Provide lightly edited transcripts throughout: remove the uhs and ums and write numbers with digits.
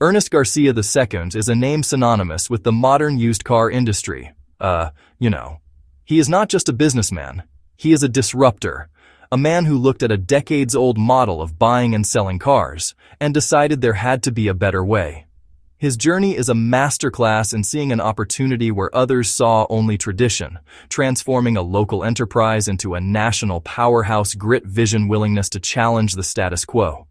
Ernest Garcia II is a name synonymous with the modern used car industry. He is not just a businessman, he is a disruptor, a man who looked at a decades-old model of buying and selling cars and decided there had to be a better way. His journey is a masterclass in seeing an opportunity where others saw only tradition, transforming a local enterprise into a national powerhouse. Grit, vision, willingness to challenge the status quo.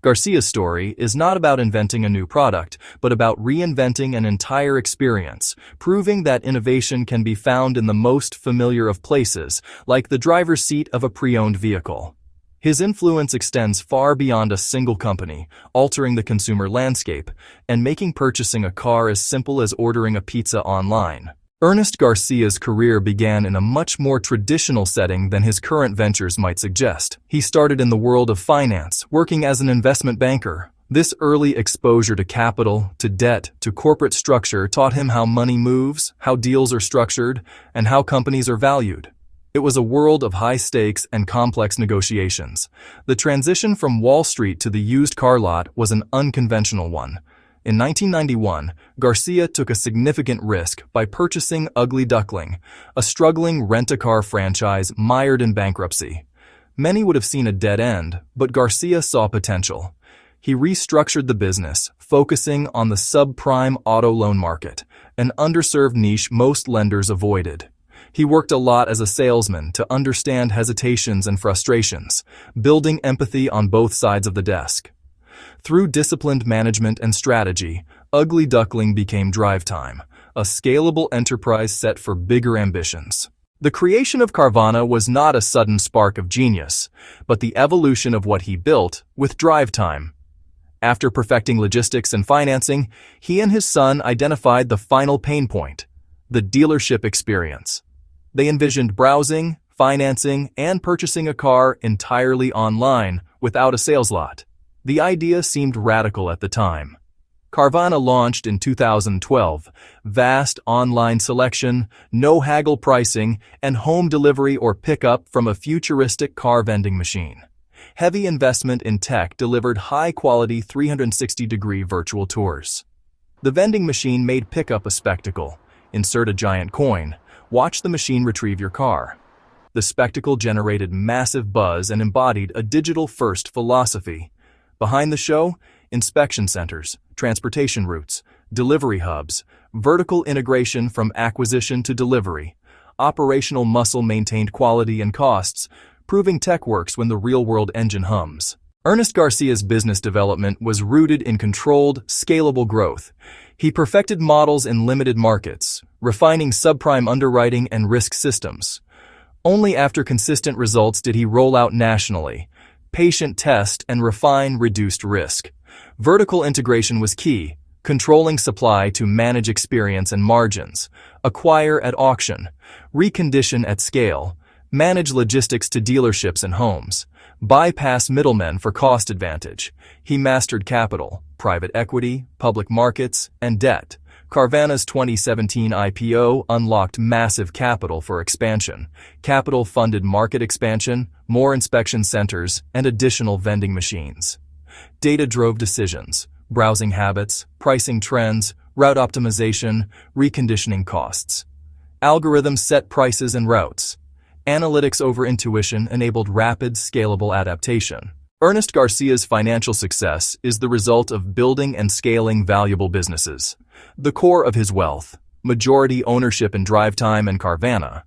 Garcia's story is not about inventing a new product, but about reinventing an entire experience, proving that innovation can be found in the most familiar of places, like the driver's seat of a pre-owned vehicle. His influence extends far beyond a single company, altering the consumer landscape and making purchasing a car as simple as ordering a pizza online. Ernest Garcia's career began in a much more traditional setting than his current ventures might suggest. He started in the world of finance, working as an investment banker. This early exposure to capital, to debt, to corporate structure taught him how money moves, how deals are structured, and how companies are valued. It was a world of high stakes and complex negotiations. The transition from Wall Street to the used car lot was an unconventional one. In 1991, Garcia took a significant risk by purchasing Ugly Duckling, a struggling rent-a-car franchise mired in bankruptcy. Many would have seen a dead end, but Garcia saw potential. He restructured the business, focusing on the subprime auto loan market, an underserved niche most lenders avoided. He worked a lot as a salesman to understand hesitations and frustrations, building empathy on both sides of the desk. Through disciplined management and strategy, Ugly Duckling became Drivetime, a scalable enterprise set for bigger ambitions. The creation of Carvana was not a sudden spark of genius, but the evolution of what he built with Drivetime. After perfecting logistics and financing, he and his son identified the final pain point: the dealership experience. They envisioned browsing, financing, and purchasing a car entirely online without a sales lot. The idea seemed radical at the time. Carvana launched in 2012, vast online selection, no haggle pricing, and home delivery or pickup from a futuristic car vending machine. Heavy investment in tech delivered high-quality 360-degree virtual tours. The vending machine made pickup a spectacle. Insert a giant coin, watch the machine retrieve your car. The spectacle generated massive buzz and embodied a digital-first philosophy. Behind the show, inspection centers, transportation routes, delivery hubs, vertical integration from acquisition to delivery. Operational muscle maintained quality and costs, proving tech works when the real-world engine hums. Ernest Garcia's business development was rooted in controlled, scalable growth. He perfected models in limited markets, refining subprime underwriting and risk systems. Only after consistent results did he roll out nationally. Patient test and refine reduced risk. Vertical integration was key, controlling supply to manage experience and margins, acquire at auction, recondition at scale, manage logistics to dealerships and homes, bypass middlemen for cost advantage. He mastered capital, private equity, public markets, and debt. Carvana's 2017 IPO unlocked massive capital for expansion. Capital funded market expansion, more inspection centers, and additional vending machines. Data drove decisions, browsing habits, pricing trends, route optimization, reconditioning costs. Algorithms set prices and routes. Analytics over intuition enabled rapid, scalable adaptation. Ernest Garcia's financial success is the result of building and scaling valuable businesses. The core of his wealth, majority ownership in Drivetime and Carvana,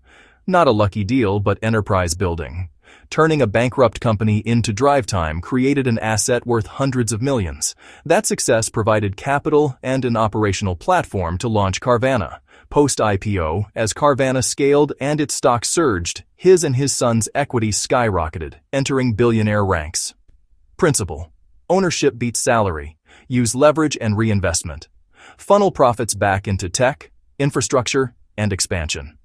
not a lucky deal but enterprise building. Turning a bankrupt company into Drivetime created an asset worth hundreds of millions. That success provided capital and an operational platform to launch Carvana. Post-IPO, as Carvana scaled and its stock surged, his and his son's equity skyrocketed, entering billionaire ranks. Principle: ownership beats salary. Use leverage and reinvestment. Funnel profits back into tech, infrastructure, and expansion.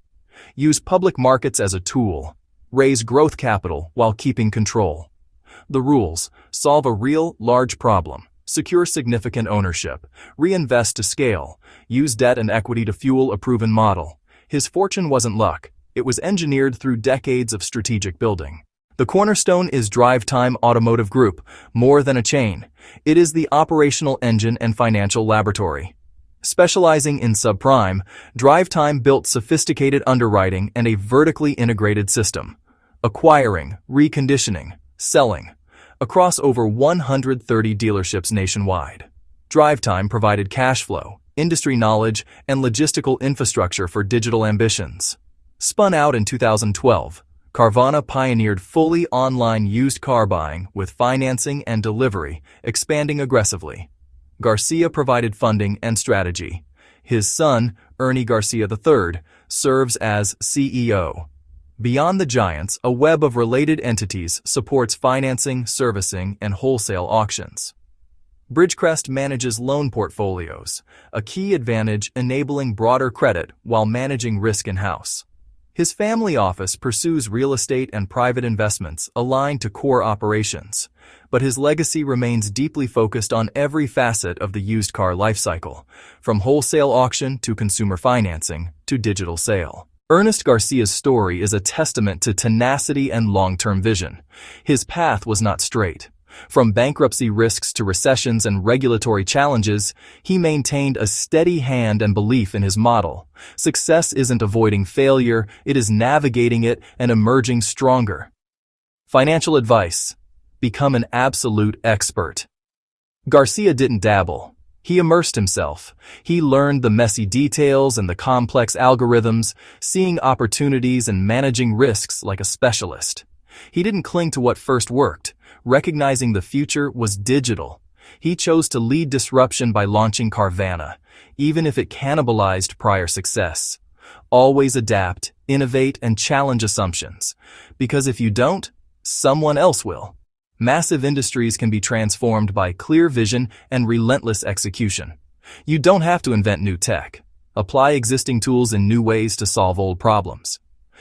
Use public markets as a tool. Raise growth capital while keeping control. The rules: solve a real, large problem. Secure significant ownership. Reinvest to scale. Use debt and equity to fuel a proven model. His fortune wasn't luck. It was engineered through decades of strategic building. The cornerstone is Drivetime Automotive Group, more than a chain. It is the operational engine and financial laboratory. Specializing in subprime, Drivetime built sophisticated underwriting and a vertically integrated system, acquiring, reconditioning, selling, across over 130 dealerships nationwide. Drivetime provided cash flow, industry knowledge, and logistical infrastructure for digital ambitions. Spun out in 2012, Carvana pioneered fully online used car buying with financing and delivery, expanding aggressively. Garcia provided funding and strategy. His son, Ernie Garcia III, serves as CEO. Beyond the giants, a web of related entities supports financing, servicing, and wholesale auctions. Bridgecrest manages loan portfolios, a key advantage enabling broader credit while managing risk in-house. His family office pursues real estate and private investments aligned to core operations, but his legacy remains deeply focused on every facet of the used car lifecycle, from wholesale auction to consumer financing to digital sale. Ernest Garcia's story is a testament to tenacity and long-term vision. His path was not straight. From bankruptcy risks to recessions and regulatory challenges, he maintained a steady hand and belief in his model. Success isn't avoiding failure, it is navigating it and emerging stronger. Financial advice: become an absolute expert. Garcia didn't dabble. He immersed himself. He learned the messy details and the complex algorithms, seeing opportunities and managing risks like a specialist. He didn't cling to what first worked, recognizing the future was digital. He chose to lead disruption by launching Carvana, even if it cannibalized prior success. Always adapt, innovate, and challenge assumptions, because if you don't, someone else will. Massive industries can be transformed by clear vision and relentless execution. You don't have to invent new tech. Apply existing tools in new ways to solve old problems.